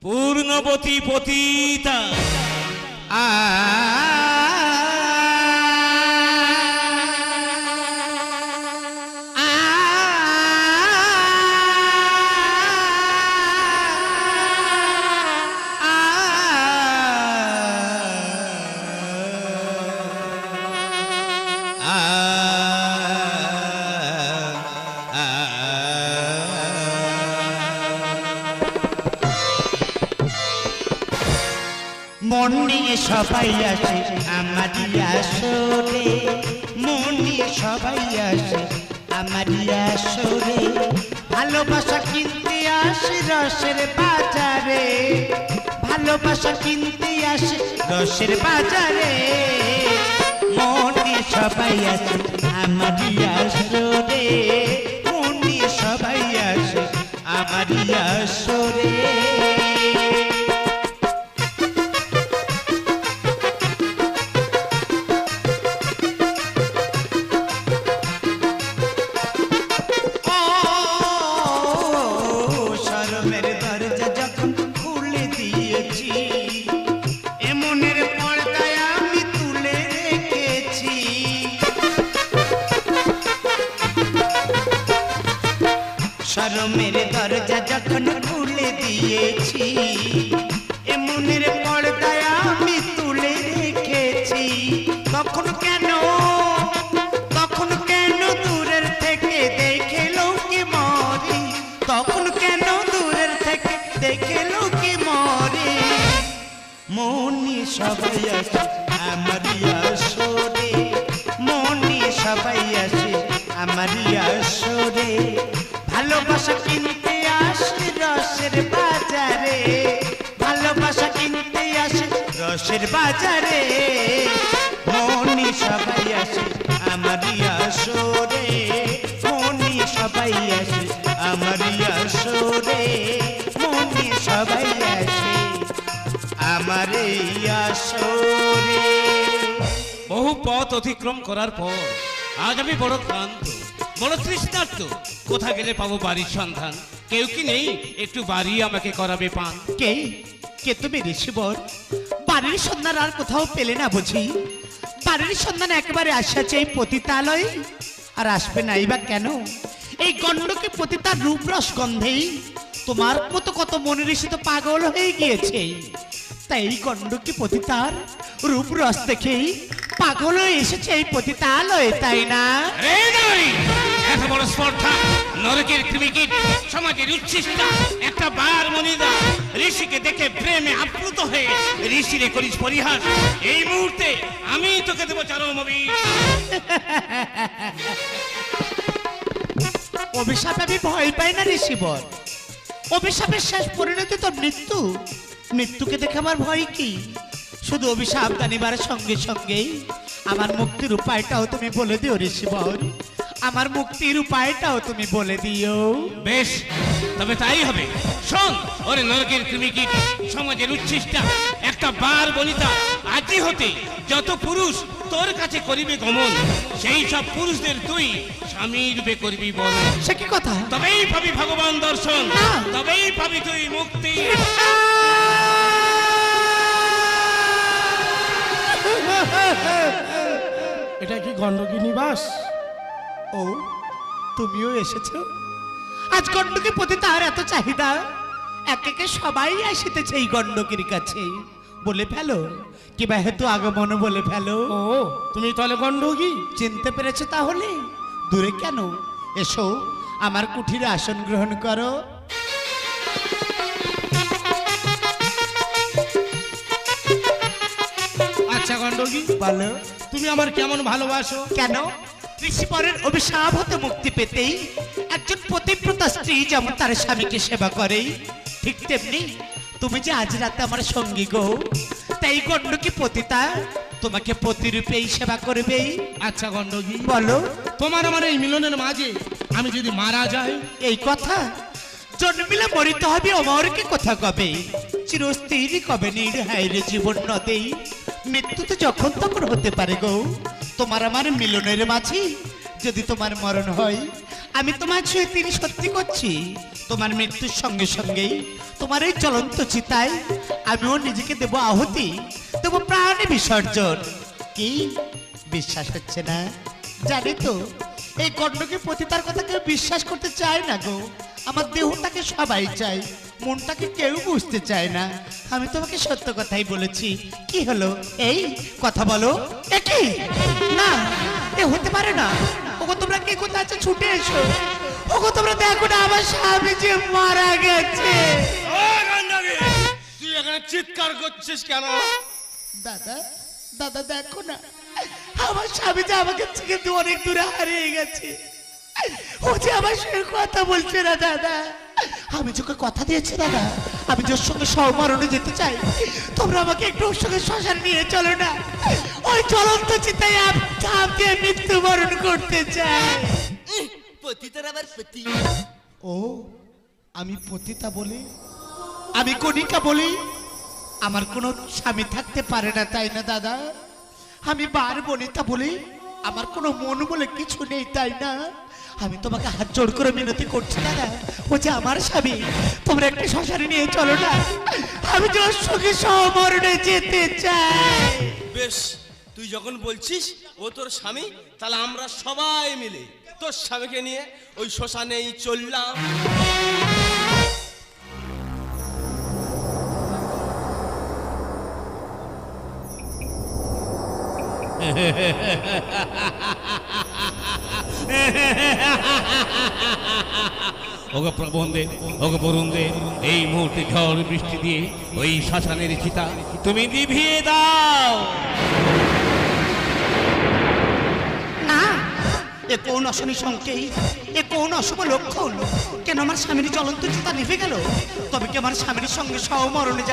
পূর্ণবতী পতিতা মন নিয়ে সবাই আসে আমারই আসরে, মন নিয়ে সবাই আসে আমারই আসরে, ভালোবাসা কিনতে আসে রসের বাজারে, ভালোবাসা কিনতে আসে রসের বাজারে, মন নিয়ে সবাই আসে আমারই আসরে, মন নিয়ে সবাই আসে আমারই আসরে। শরমের দরজা যখন খুলে দিয়েছি, এমনের পর্দায় আমি তুলে রেখেছি, তখন কেন দূরের থেকে দেখে লোকে মরে, তখন কেন দূরের থেকে দেখে লোকে মরে, মন নিয়ে সবাই আসে আমারই আসরে, মন নিয়ে সবাই আসে আমারই আসরে, ভালোবাসা কিনতে আসে রসের বাজারে, ভালোবাসা কিনতে আসে রসের বাজারে, মনি সবাই আসে আমারই আসরে, মনি সবাই আসে আমারই আসরে, মনি সবাই আসে আমারই আসরে। বহু পথ অতিক্রম করার পর আজ আমি বড় ক্লান্ত, বড় তৃষ্ণার্ত। কোথা গেলে পাবো বাড়ির সন্ধান? কেউ কি নেই একটু বাড়ি আমাকে করাবে পান? কে কে তুমি ঋষিবর? বাড়ির সন্ধান আর কোথাও পেলে না বুঝি? বাড়ির সন্ধান একেবারে আসিয়াছে এই পতিতালয়, আর আসবে নাই বা কেন? এই গণ্ডকে পতিতার রূপরস গন্ধেই তোমার মতো কত মনে ঋষি তো পাগল হয়ে গিয়েছে, তাই এই গণ্ডকে পতিতার রূপরস দেখেই পাগল হয়ে এসেছে এই পতিতালয়ে, তাই না? এত বড় স্পর্ধা! নরকের কৃমিকীট, সমাজের উচ্ছিষ্টা একটা বার মনিদা ঋষিকে দেখে প্রেমে আপ্লুত হয়ে ঋষিরে করিস পরিহাস। এই মুহূর্তে আমি তোকে দেবো চরমবি। অভিশাপ আমি ভয় পাই না ঋষিবর, অভিশাপের শেষ পরিণতি তো মৃত্যু, মৃত্যুকে দেখে আমার ভয় কি? শুধু অভিশাপ জানিবার সঙ্গে সঙ্গেই আমার মুক্তির উপায়টাও তুমি বলে দিও ঋষিবর, আমার মুক্তির উপায়টাও তুমি বলে দিও। বেশ, তবে তাই হবে। শোন, ওরে নরকের কৃমিকীট, সমাজের উচ্ছিষ্টা একটা বার বনিতা আজি হতে যত পুরুষ তোর কাছে করিবে গমন, সেই সব পুরুষদের তুই স্বামী রূপে করবি বল। সে কি কথা? তবেই পাবি ভগবান দর্শন, তবেই পাবি তুই মুক্তি। এটা কি গণ্ডকী নিবাস? ও, তুমিও এসেছো? আজ গণ্ডকী পতিতার এত চাহিদা, একে একে সবাই আসিতেছে এই গণ্ডকীর কাছে। বলে ফেলো, কিবা হেতু আগমন বলে ফেলো। ও, তুমি তাহলে গণ্ডকী? চিনতে পেরেছো তাহলে? দূরে কেন, এসো আমার কুঠিরে আসন গ্রহণ করো। আচ্ছা গণ্ডকী, বলো, তুমি আমার কেমন ভালোবাসো? কেন? ঋষিবরের অভিশাপ হতে মুক্তি পেতেই একজন পতিব্রতা স্ত্রী যেমন তার স্বামীকে সেবা করে, ঠিক তেমনি তুমি যে আজ রাতে আমার সঙ্গী গো, তাই গণ্ডকী পতিতা তোমাকে পতিরূপেই সেবা করবে। আচ্ছা গণ্ডকী, বলো, তোমার আমার এই মিলনের মাঝে আমি যদি মারা যাই? এই কথা জন্মিলে মরিতে হবে, অমরকে কথা কবে, চিরস্থির কবে নির্হাইরে জীবন নদেই, মৃত্যু তো যখন তখন হতে পারে গো। তোমার আমার মিলনের মাঝে যদি তোমার মরণ হয়, আমি তোমার ছুঁয়ে তিনি সত্যি করছি তোমার মৃত্যুর সঙ্গে সঙ্গেই তোমার এই জ্বলন্ত চিতায় আমিও নিজেকে দেব আহুতি, দেব প্রাণে বিসর্জন। কি বিশ্বাস হচ্ছে না? জানি তো এই গণ্ডকে পতিতার কথা কেউ বিশ্বাস করতে চায় না গো। আমার দেহটাকে সবাই চায়, মনটাকে কেউ বুঝতে চায় না। আমি তোমাকে সত্য কথাই বলেছি। কি হলো? এই কথা বলো। একই না, এ হতে পারে না। ওগো তোমরা কে কোথায় আছো? ছুটে এসো। ওগো তোমরা দেখো না, আমার স্বামী যে মারা গেছে। তুই এখানে চিৎকার করছিস কেন? দাদা, দাদা দেখো না, আমার স্বামী যে আমাকে থেকে অনেক দূরে হারিয়ে গেছে। ও যে আমার সঙ্গে কথা বলছে না দাদা। আমি তোকে কথা দিয়েছি দাদা, আমি তোর সঙ্গে সহমরণে যেতে চাই। তোমরা আমাকে একটু ওর সঙ্গে শ্মশানে নিয়ে চলো না। ওই জ্বলন্ত চিতায় ঝাঁপ দিয়ে মৃত্যুবরণ করতে চাই। পতিতার আবার পতি। ও আমি পতিতা বলি, আমি কণিকা বলি, আমার কোনো স্বামী থাকতে পারে না, তাই না দাদা? আমি বার বনিতা বলি, আমার কোনো মন বলে কিছু নেই, তাই না? আমি তোমাকে হাত জোড় করে মিনতি করছি দাদা, ও যে আমার স্বামী, তোমরা একটা শ্মশানে নিয়ে চলো না। আমি তোর সঙ্গে সহমরণে যেতে চাই। বেশ, তুই যখন বলছিস ও তোর স্বামী, তাহলে আমরা সবাই মিলে তোর স্বামীকে নিয়ে ওই শ্মশানেই চললাম। ওগো প্রবন্ধে, ওগো বরুণদে, এই মুহূর্তে ঝড় বৃষ্টি দিয়ে ওই শ্মশানের চিতা তুমি নিভিয়ে দাও। না, এ কোন অশনি সংকেত, এ কোন অশুভ লক্ষণ? কেন আমার স্বামীর জ্বলন্ত চিতা নিভে গেল? তবে কি আমার স্বামীর সঙ্গে সহমরণে